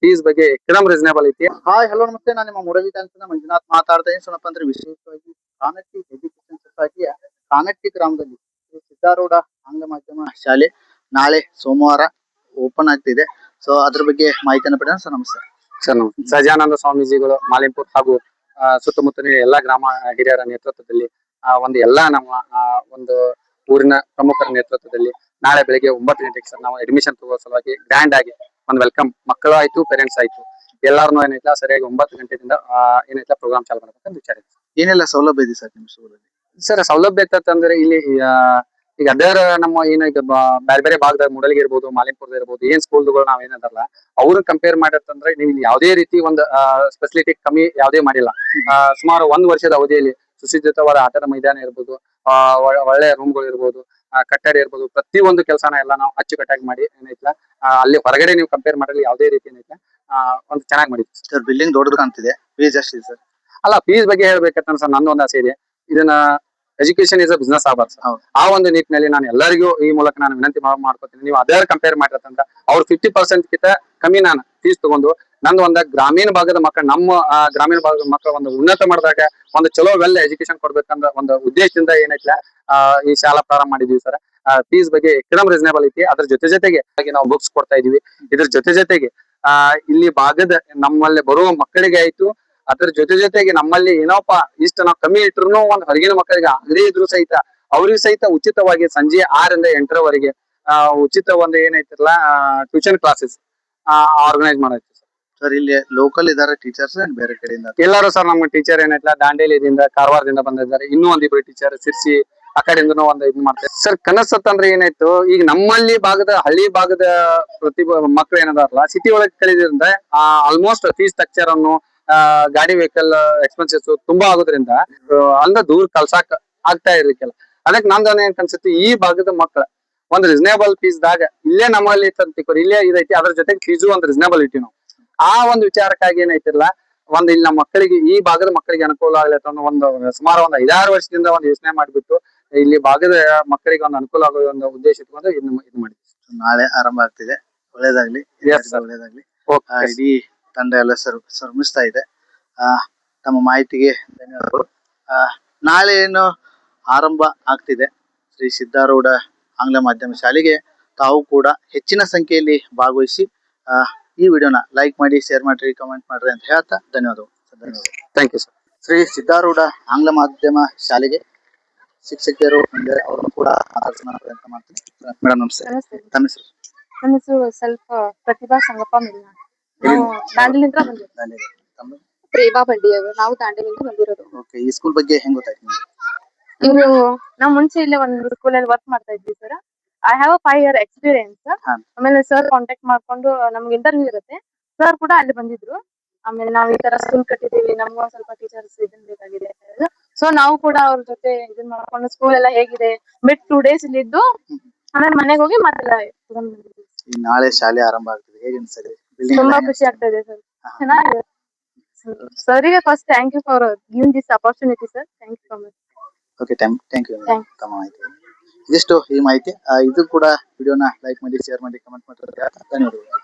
Fees ಬಗ್ಗೆ ಎಕ್ದಮ್ reasonable ಐತಿ. ಹಾಯ್ ಹಲೋ ನಮಸ್ತೆ, ನಾನು ನಿಮ್ಮ ಮುರಳಿ ಅಂತ ಮಂಜುನಾಥ್ ಮಾತಾಡ್ತಾ ಇದ್ದೀನಿ. ಸ್ವಲ್ಪ ಅಂದ್ರೆ ವಿಶೇಷವಾಗಿ ಕಾನಟ್ಟಿ ಎಜುಕೇಶನ್ ಸೊಸೈಟಿಯ ಕಾನಟ್ಟಿ ಗ್ರಾಮದಲ್ಲಿ ಶ್ರೀ ಸಿದ್ದಾರೂಢ ಆಂಗ್ಲ ಮಾಧ್ಯಮ ಶಾಲೆ ನಾಳೆ ಸೋಮವಾರ ಓಪನ್ ಆಗ್ತಿದೆ. ಸೊ ಅದ್ರ ಬಗ್ಗೆ ಮಾಹಿತಿಯನ್ನು ಪಡೆಯೋಣ. ಸರ್ ನಮಸ್ತೆ. ಸರ್ ಸಹಜಾನಂದ ಸ್ವಾಮೀಜಿಗಳು ಮಾಲಿಂಪುರ್ ಹಾಗೂ ಸುತ್ತಮುತ್ತಲಿನ ಎಲ್ಲಾ ಗ್ರಾಮ ಹಿರಿಯರ ನೇತೃತ್ವದಲ್ಲಿ ಒಂದು ಎಲ್ಲಾ ನಮ್ಮ ಒಂದು ಊರಿನ ಪ್ರಮುಖರ ನೇತೃತ್ವದಲ್ಲಿ ನಾಳೆ ಬೆಳಿಗ್ಗೆ 9 ಗಂಟೆಗೆ ಸರ್ ನಾವು ಅಡ್ಮಿಷನ್ ತಗೋ ಸಲುವಾಗಿ ಗ್ರ್ಯಾಂಡ್ ಆಗಿ ಒಂದು ವೆಲ್ಕಮ್ ಮಕ್ಕಳು ಆಯ್ತು ಪೇರೆಂಟ್ಸ್ ಆಯ್ತು ಎಲ್ಲಾರನು ಏನೈತಾ ಸರಿಯಾಗಿ 9 ಗಂಟೆದಿಂದ ಏನೈತಾ ಪ್ರೋಗ್ರಾಮ್ ಚಾಲು ಮಾಡಬೇಕಂತ ವಿಚಾರ ಇದೆ. ಏನೆಲ್ಲ ಸೌಲಭ್ಯ ಇದೆ ಸರ್ ನಿಮ್ಮ ಸ್ಕೂಲಲ್ಲಿ? ಸರ್ ಸೌಲಭ್ಯ ಅಂತಂದ್ರೆ ಇಲ್ಲಿ ಈಗ ಅದರ ನಮ್ಮ ಏನು ಈಗ ಬೇರೆ ಬೇರೆ ಭಾಗದ ಮೂಡಲಗಿ ಇರ್ಬೋದು, ಮಾಲಿಂಪುರದ ಇರ್ಬೋದು, ಏನ್ ಸ್ಕೂಲ್ಗಳು ನಾವ್ ಏನದಲ್ಲ ಅವ್ರನ್ನ ಕಂಪೇರ್ ಮಾಡಿರ್ತಂದ್ರೆ ನೀವು ಇಲ್ಲಿ ಯಾವುದೇ ರೀತಿ ಒಂದು ಫೆಸಿಲಿಟಿ ಕಮ್ಮಿ ಯಾವುದೇ ಮಾಡಿಲ್ಲ. ಸುಮಾರು 1 ವರ್ಷದ ಅವಧಿಯಲ್ಲಿ ಸುಸಜ್ಜಿತವಾದ ಆಟದ ಮೈದಾನ ಇರ್ಬೋದು, ಒಳ್ಳೆಯ ರೂಮ್ಗಳು ಇರ್ಬೋದು, ಕಟ್ಟಡ ಇರ್ಬೋದು, ಪ್ರತಿಯೊಂದು ಕೆಲಸನ ಎಲ್ಲ ನಾವು ಅಚ್ಚುಕಟ್ಟಾಗಿ ಮಾಡಿ ಏನೈತ್ಲ ಅಲ್ಲಿ ಹೊರಗಡೆ ನೀವು ಕಂಪೇರ್ ಮಾಡಲಿ ಯಾವುದೇ ರೀತಿ ಏನೈತ್ಲ ಒಂದು ಚೆನ್ನಾಗಿ ಮಾಡಿದ್ವಿ ಸರ್. ಬಿಲ್ಡಿಂಗ್ ದೊಡ್ಡದು ಕಾಣ್ತಿದೆ, ಫೀಸ್ ಎಷ್ಟಿದೆ ಸರ್? ಅಲ್ಲ, ಫೀಸ್ ಬಗ್ಗೆ ಹೇಳ್ಬೇಕಂತ ಸರ್ ನಂದು ಒಂದು ಆಸೆ ಇದೆ. ಇದನ್ನ ಎಜುಕೇಶನ್ ಇಸ್ ಅ ಬಿಸ್ನೆಸ್ ಆಗಬಾರ್ದು ಸರ್. ಆ ಒಂದು ನಿಟ್ಟಿನಲ್ಲಿ ನಾನು ಎಲ್ಲರಿಗೂ ಈ ಮೂಲಕ ನಾನು ವಿನಂತಿ ಮಾಡ್ಕೊತೀನಿ, ನೀವು ಅದರ ಕಂಪೇರ್ ಮಾಡಿರತ್ತಂತ ಅವ್ರು 50% ಕಿಂತ ಕಮ್ಮಿ ನಾನು ಫೀಸ್ ತಗೊಂಡು ನಂದು ಒಂದು ಗ್ರಾಮೀಣ ಭಾಗದ ಮಕ್ಕಳು, ನಮ್ಮ ಗ್ರಾಮೀಣ ಭಾಗದ ಮಕ್ಕಳು ಒಂದು ಉನ್ನತ ಮಾಡಿದಾಗ ಒಂದು ಚಲೋ ವೆಲ್ ಎಜುಕೇಶನ್ ಕೊಡ್ಬೇಕಂತ ಒಂದು ಉದ್ದೇಶದಿಂದ ಏನೈತ್ಲ ಈ ಶಾಲಾ ಪ್ರಾರಂಭ ಮಾಡಿದೀವಿ ಸರ್. ಫೀಸ್ ಬಗ್ಗೆ ಎಕ್ದಮ್ ರೀಸನೇಬಲ್ ಐತಿ. ಅದ್ರ ಜೊತೆಗೆ ನಾವು ಬುಕ್ಸ್ ಕೊಡ್ತಾ ಇದೀವಿ. ಇದ್ರ ಜೊತೆಗೆ ಇಲ್ಲಿ ಭಾಗದ ನಮ್ಮಲ್ಲಿ ಬರುವ ಮಕ್ಕಳಿಗೆ ಆಯ್ತು, ಅದ್ರ ಜೊತೆಗೆ ನಮ್ಮಲ್ಲಿ ಏನೋಪ್ಪ ಇಷ್ಟ ನಾವು ಕಮ್ಮಿ ಇಟ್ರು ಒಂದ್ ಹೊರಗಿನ ಮಕ್ಕಳಿಗೆ ಅಂಗಡಿ ಇದ್ರು ಸಹಿತ ಅವ್ರಿಗೆ ಸಹಿತ ಉಚಿತವಾಗಿ ಸಂಜೆ 6 ರಿಂದ 8ರವರೆಗೆ ಉಚಿತ ಒಂದು ಏನೈತಿರಲ್ಲ ಟ್ಯೂಷನ್ ಕ್ಲಾಸಸ್ ಆರ್ಗನೈಸ್ ಮಾಡೈತಿ ಸರ್. ಇಲ್ಲಿ ಲೋಕಲ್ ಇದಾರೆ ಟೀಚರ್ಸ್ ಬೇರೆ ಕಡೆಯಿಂದ? ಎಲ್ಲರೂ ಸರ್ ನಮ್ಮ ಟೀಚರ್ ಏನೈತಿಲ್ಲ ದಾಂಡೇಲಿದಿಂದ ಕಾರವಾರದಿಂದ ಬಂದಿದ್ದಾರೆ. ಇನ್ನೂ ಒಂದಿಬ್ರು ಟೀಚರ್ ಸಿರ್ಸಿ ಆ ಕಡೆಯಿಂದನೂ ಒಂದು ಇದು ಮಾಡ್ತಾರೆ ಸರ್. ಕನಸತ್ತಂದ್ರೆ ಏನಾಯ್ತು, ಈಗ ನಮ್ಮಲ್ಲಿ ಭಾಗದ ಹಳ್ಳಿ ಭಾಗದ ಮಕ್ಳು ಏನದಾರಲ್ಲ ಸಿಟಿ ಒಳಗೆ ಕಲಿದ್ರಿಂದ ಆಲ್ಮೋಸ್ಟ್ ಫೀಸ್ ಸ್ಟ್ರಕ್ಚರ್ ಅನ್ನು ಗಾಡಿ ವೆಹಿಕಲ್ ಎಕ್ಸ್ಪೆನ್ಸಸ್ ತುಂಬಾ ಆಗೋದ್ರಿಂದ ಅಂದ್ರೆ ದೂರ ಕಲ್ಸಾಕ್ ಆಗ್ತಾ ಇರ್ಲಿಕ್ಕೆಲ್ಲ. ಅದಕ್ಕೆ ನಂದು ಏನ್ ಅನ್ಸುತ್ತೆ, ಈ ಭಾಗದ ಮಕ್ಕಳ ಒಂದು ರೀಸನೇಬಲ್ ಫೀಸ್ ದಾಗ ಇಲ್ಲೇ ನಮ್ಮಲ್ಲಿ ತಂತಿಕೋರಿ ಇಲ್ಲೇ ಇದೈತಿ, ಅದ್ರ ಜೊತೆಗೆ ಫೀಸು ಒಂದು ರೀಸನೇಬಲ್ ಇಟ್ಟಿ ನಾವು. ಆ ಒಂದು ವಿಚಾರಕ್ಕಾಗಿ ಏನೈತಿರಲ್ಲ ಒಂದ್ ಇಲ್ಲಿ ನಮ್ಮ ಮಕ್ಕಳಿಗೆ ಈ ಭಾಗದ ಮಕ್ಕಳಿಗೆ ಅನುಕೂಲ ಆಗ್ಲತ್ತ ಅನ್ನೋ ಒಂದು ಸುಮಾರು ಒಂದು 5-6 ವರ್ಷದಿಂದ ಒಂದು ಯೋಚನೆ ಮಾಡ್ಬಿಟ್ಟು ಇಲ್ಲಿ ಭಾಗದ ಮಕ್ಕಳಿಗೆ ಒಂದು ಅನುಕೂಲ ಆಗೋ ಒಂದು ಉದ್ದೇಶ ಇಟ್ಕೊಂಡು ಇದು ಮಾಡಿದ್ವಿ. ನಾಳೆ ಆರಂಭ ಆಗ್ತಿದೆ, ಒಳ್ಳೇದಾಗ್ಲಿ. ಒಳ್ಳೇದಾಗ್ಲಿ. ಇಡೀ ತಂಡ ಎಲ್ಲ ಶ್ರಮಿಸ್ತಾ ಇದೆ. ತಮ್ಮ ಮಾಹಿತಿಗೆ ಧನ್ಯವಾದಗಳು. ನಾಳೆ ಏನು ಆರಂಭ ಆಗ್ತಿದೆ ಶ್ರೀ ಸಿದ್ದಾರೂಢ ಆಂಗ್ಲ ಮಾಧ್ಯಮ ಶಾಲೆಗೆ ತಾವು ಕೂಡ ಹೆಚ್ಚಿನ ಸಂಖ್ಯೆಯಲ್ಲಿ ಭಾಗವಹಿಸಿ ಈ ವಿಡಿಯೋನ ಲೈಕ್ ಮಾಡಿ, ಶೇರ್ ಮಾಡ್ರಿ, ಕಮೆಂಟ್ ಮಾಡ್ರಿ ಅಂತ ಹೇಳ್ತಾ ಧನ್ಯವಾದಗಳು. Thank you sir. Shri Siddharoodha ಆಂಗ್ಲ ಮಾಧ್ಯಮ ಶಾಲೆಗೆ ಶಿಕ್ಷಕಿಯರು ಅವರು ಕೂಡ ಮಾತಾಡ್ಸೋಣ ಪ್ರಯತ್ನ ಮಾಡ್ತೀನಿ. ಮೇಡಮ್ ನಮಸ್ತೆ. ತಮ್ಮ ಹೆಸರು? ನನ್ನ ಹೆಸರು ಸ್ವಲ್ಪ ಪ್ರತಿಭಾ ಸಂಗಪ್ಪ ಮಿಲ್ನ. ನಾವು ದಾಂಡೇಲಿಂದ ಬಂದಿರೋದು. ಪ್ರೇಮಾ ಬಂಡಿ ಅವರು, ನಾವು ದಾಂಡೇಲಿಂದ ಬಂದಿರೋದು. ಓಕೆ, ಈ ಸ್ಕೂಲ್ ಬಗ್ಗೆ ಹೆಂಗ್ ಗೊತ್ತಾಯ್ತು ನಿಮ್ಗೆ? ಇವರು ನಾವು ಮುಂಚೆ ಇಲ್ಲೇ ಒಂದು ಸ್ಕೂಲಲ್ಲಿ ವರ್ಕ್ ಮಾಡ್ತಾ ಇದ್ವಿ sir. I have 5 year experience. ಆಮೇಲೆ ಸರ್ ಕಾಂಟ್ಯಾಕ್ಟ್ ಮಾಡ್ಕೊಂಡು ನಮ್ಗೆ ಇಂಟರ್ವ್ಯೂ ಇರುತ್ತೆ, ಸರ್ ಕೂಡ ಅಲ್ಲಿ ಬಂದಿದ್ರು. ಆಮೇಲೆ ನಾವು ಈ ತರ ಸ್ಕೂಲ್ ಕಟ್ಟಿದೀವಿ, ನಮ್ಗೂ ಸ್ವಲ್ಪ ಟೀಚರ್ಸ್ ಇದನ್ ಬೇಕಾಗಿದೆ. ಸೊ ನಾವು ಕೂಡ ಅವ್ರ ಜೊತೆ ಇದನ್ ಮಾಡ್ಕೊಂಡು ಸ್ಕೂಲ್ ಎಲ್ಲ ಹೇಗಿದೆ ಬಿಟ್ 2 days ಇಲ್ಲಿದ್ದು ಆಮೇಲೆ ಮನೆಗೆ ಹೋಗಿ ಮತ್ತೆ ನಾಳೆ ಶಾಲೆ ಆರಂಭ ಆಗ್ತದೆ, ಹೇಗೆ ಅನ್ಸುತ್ತೆ? ತುಂಬಾ ಖುಷಿ ಆಗ್ತಾ ಇದೆ ಸರ್. ಚೆನ್ನಾಗಿದೆ. ಸರಿಗೆ first thank you for giving this opportunity sir. Thank you so much. Okay, thank you ತಮ್ಮ ಮಾಹಿತಿ. ಇದಿಷ್ಟು ಈ ಮಾಹಿತಿ. ಇದು ಕೂಡ ವಿಡಿಯೋನ ಲೈಕ್ ಮಾಡಿ, ಶೇರ್ ಮಾಡಿ, ಕಮೆಂಟ್ ಮಾಡಿ. ಧನ್ಯವಾದಗಳು.